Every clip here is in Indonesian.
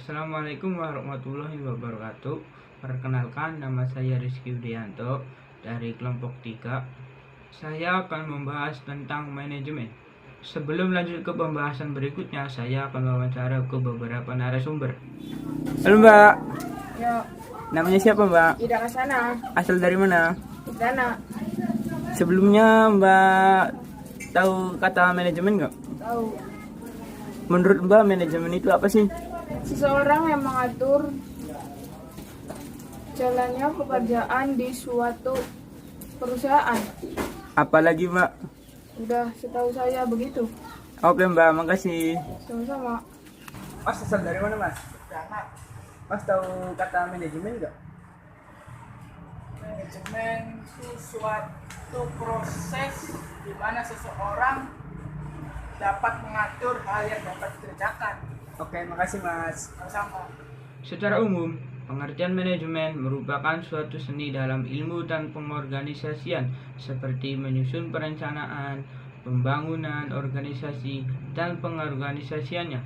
Assalamualaikum warahmatullahi wabarakatuh. Perkenalkan, nama saya Rizky Widianto dari kelompok 3. Saya akan membahas tentang manajemen. Sebelum lanjut ke pembahasan berikutnya, saya akan wawancara ke beberapa narasumber. Halo Mbak, Ya, namanya siapa Mbak? tidak ke sana. Asal dari mana? Di sana. Sebelumnya Mbak tahu kata manajemen nggak? Tahu. Menurut Mbak, manajemen itu apa sih? Seseorang yang mengatur jalannya pekerjaan di suatu perusahaan. Apalagi Mbak? Udah setahu saya begitu. Oke Mbak, makasih. Sama-sama. Mas asal dari mana Mas? Mas tahu kata manajemen nggak? Manajemen itu suatu proses di mana seseorang dapat mengatur hal yang dapat dikerjakan. Oke, makasih Mas. Sama-sama. Secara umum, pengertian manajemen merupakan suatu seni dalam ilmu dan pengorganisasian seperti menyusun perencanaan, pembangunan organisasi, dan pengorganisasiannya,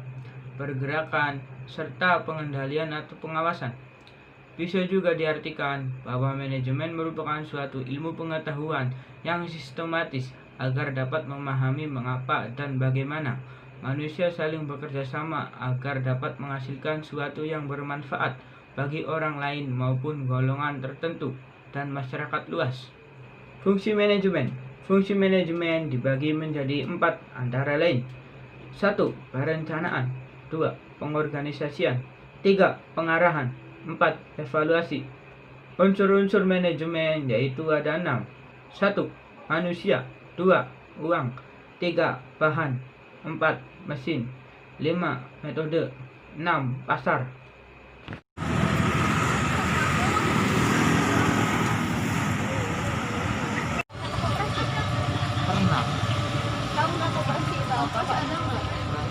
pergerakan, serta pengendalian atau pengawasan. Bisa juga diartikan bahwa manajemen merupakan suatu ilmu pengetahuan yang sistematis agar dapat memahami mengapa dan bagaimana manusia saling bekerja sama agar dapat menghasilkan suatu yang bermanfaat bagi orang lain maupun golongan tertentu dan masyarakat luas. Fungsi manajemen. Fungsi manajemen dibagi menjadi 4 antara lain. 1. Perencanaan. 2. Pengorganisasian. 3. Pengarahan. 4. Evaluasi. Unsur-unsur manajemen yaitu ada 6. 1. Manusia. 2. Uang. 3. Bahan. 4. Mesin. 5. Metode. 6. Pasar. Pernah. Tahu nggak koperasi itu apa? Ada nggak?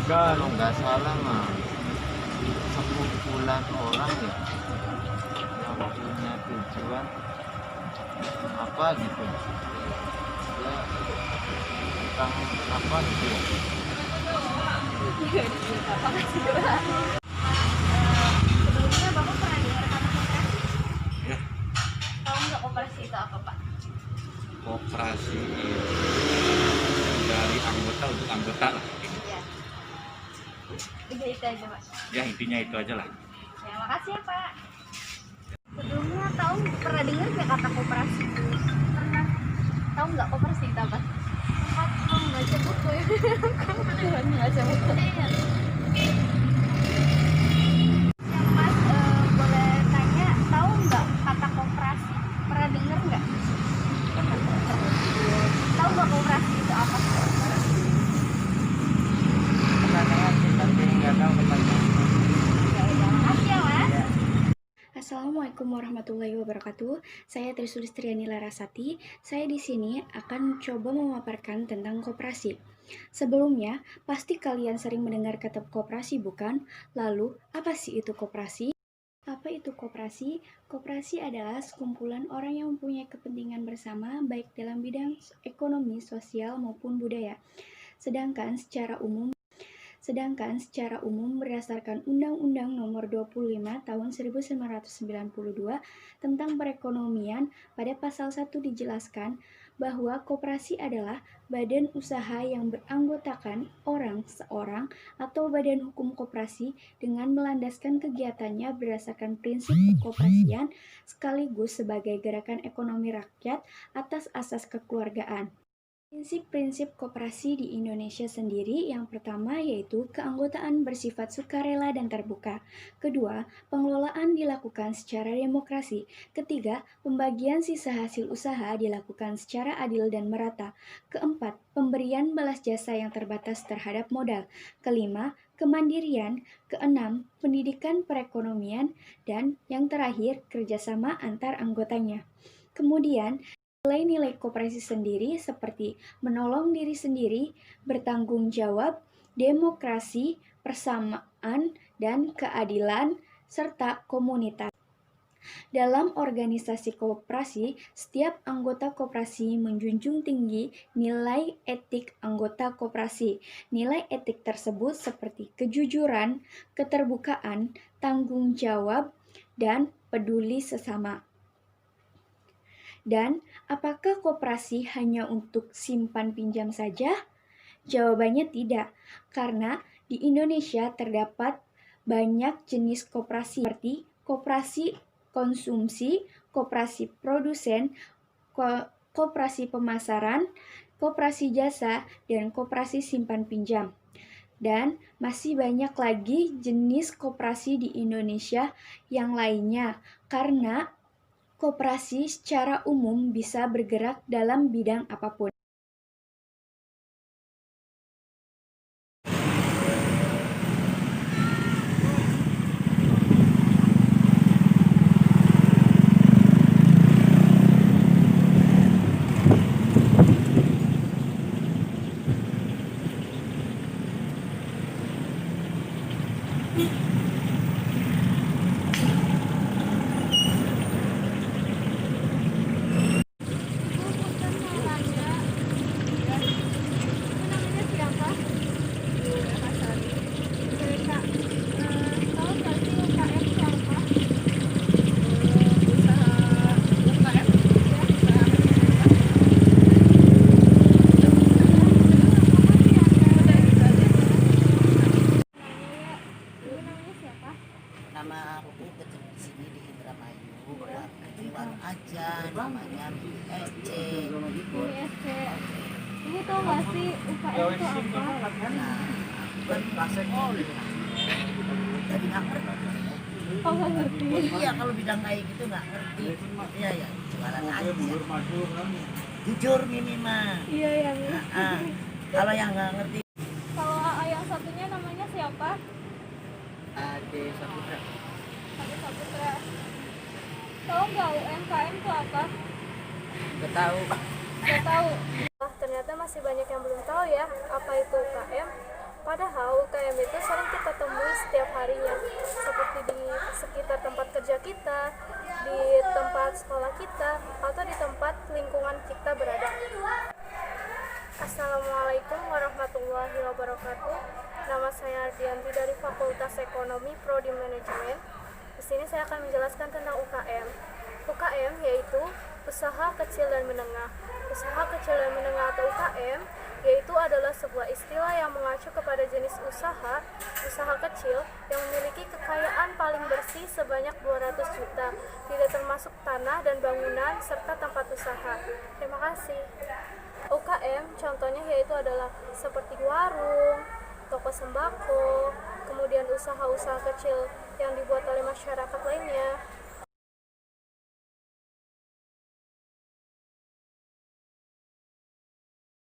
Kalau nggak salah mah sekumpulan orang ya yang punya tujuan apa gitu ya, tentang apa gitu ya. Sebelumnya Bapak pernah dengar kata koperasi? Ya, Tahu nggak koperasi itu apa, Pak? koperasi dari anggota untuk anggota lah gitu. Iya. Udah itu aja, Pak. Ya intinya itu aja lah. Ya, makasih ya, Pak. Sebelumnya tahu pernah dengar nggak kata koperasi? Pernah. Tahu nggak koperasi itu apa? Kamu baca buku ya? Kamu baca buku. Iya. Yang Mas boleh tanya, tahu nggak kata koperasi? Pernah dengar nggak? Tahu nggak koperasi itu apa? Pernah dengar sih, tapi nggak tahu tempatnya. Ya udah, makasih ya, Mas. Assalamualaikum warahmatullahi wabarakatuh. Saya Trisulistriani Larasati. Saya di sini akan coba memaparkan tentang koperasi. Sebelumnya, pasti kalian sering mendengar kata koperasi, bukan? Lalu, apa sih itu koperasi? Apa itu koperasi? Koperasi adalah sekumpulan orang yang mempunyai kepentingan bersama baik dalam bidang ekonomi, sosial, maupun budaya. Sedangkan secara umum berdasarkan Undang-Undang Nomor 25 Tahun 1992 tentang perekonomian, pada pasal 1 dijelaskan bahwa koperasi adalah badan usaha yang beranggotakan seorang atau badan hukum koperasi dengan melandaskan kegiatannya berdasarkan prinsip kekoperasian sekaligus sebagai gerakan ekonomi rakyat atas asas kekeluargaan. Prinsip-prinsip koperasi di Indonesia sendiri, yang pertama yaitu keanggotaan bersifat sukarela dan terbuka. Kedua, pengelolaan dilakukan secara demokrasi. Ketiga, pembagian sisa hasil usaha dilakukan secara adil dan merata. Keempat, pemberian balas jasa yang terbatas terhadap modal. Kelima, kemandirian. Keenam, pendidikan perekonomian. Dan yang terakhir, kerjasama antar anggotanya. Kemudian, nilai-nilai koperasi sendiri seperti menolong diri sendiri, bertanggung jawab, demokrasi, persamaan, dan keadilan, serta komunitas. Dalam organisasi koperasi, setiap anggota koperasi menjunjung tinggi nilai etik anggota koperasi. Nilai etik tersebut seperti kejujuran, keterbukaan, tanggung jawab, dan peduli sesama. Dan apakah koperasi hanya untuk simpan pinjam saja? Jawabannya tidak, karena di Indonesia terdapat banyak jenis koperasi seperti koperasi konsumsi, koperasi produsen, koperasi pemasaran, koperasi jasa, dan koperasi simpan pinjam. Dan masih banyak lagi jenis koperasi di Indonesia yang lainnya, karena koperasi secara umum bisa bergerak dalam bidang apapun. Nama aku kerja di sini di Indramayu, di warung aja, namanya EC. Ibu tahu nggak sih UKM itu apa? Nah, kan jadi nggak ngerti. Oh nggak ngerti. Iya, kalau bidang kayak gitu nggak ngerti. Iya ya, jualan aja. Jujur Mimi mah. Iya ya. Kalau yang nggak ngerti, Kalau AA yang satunya namanya siapa? Ade Saputra. Ade Saputra. Tahu nggak UMKM itu apa? Gak tahu. Nggak tahu. Ternyata masih banyak yang belum tahu ya apa itu UKM. Padahal UKM itu sering kita temui setiap harinya, seperti di sekitar tempat kerja kita, di tempat sekolah kita, atau di tempat lingkungan kita berada. Assalamualaikum warahmatullahi wabarakatuh. Nama saya Ardianti dari Fakultas Ekonomi Prodi Manajemen. Di sini saya akan menjelaskan tentang UKM. UKM yaitu usaha kecil dan menengah. Usaha kecil dan menengah atau UKM yaitu adalah sebuah istilah yang mengacu kepada jenis usaha kecil yang memiliki kekayaan paling bersih sebanyak 200 juta, tidak termasuk tanah dan bangunan serta tempat usaha. Terima kasih. UKM contohnya yaitu adalah seperti warung, toko sembako, kemudian usaha-usaha kecil yang dibuat oleh masyarakat lainnya,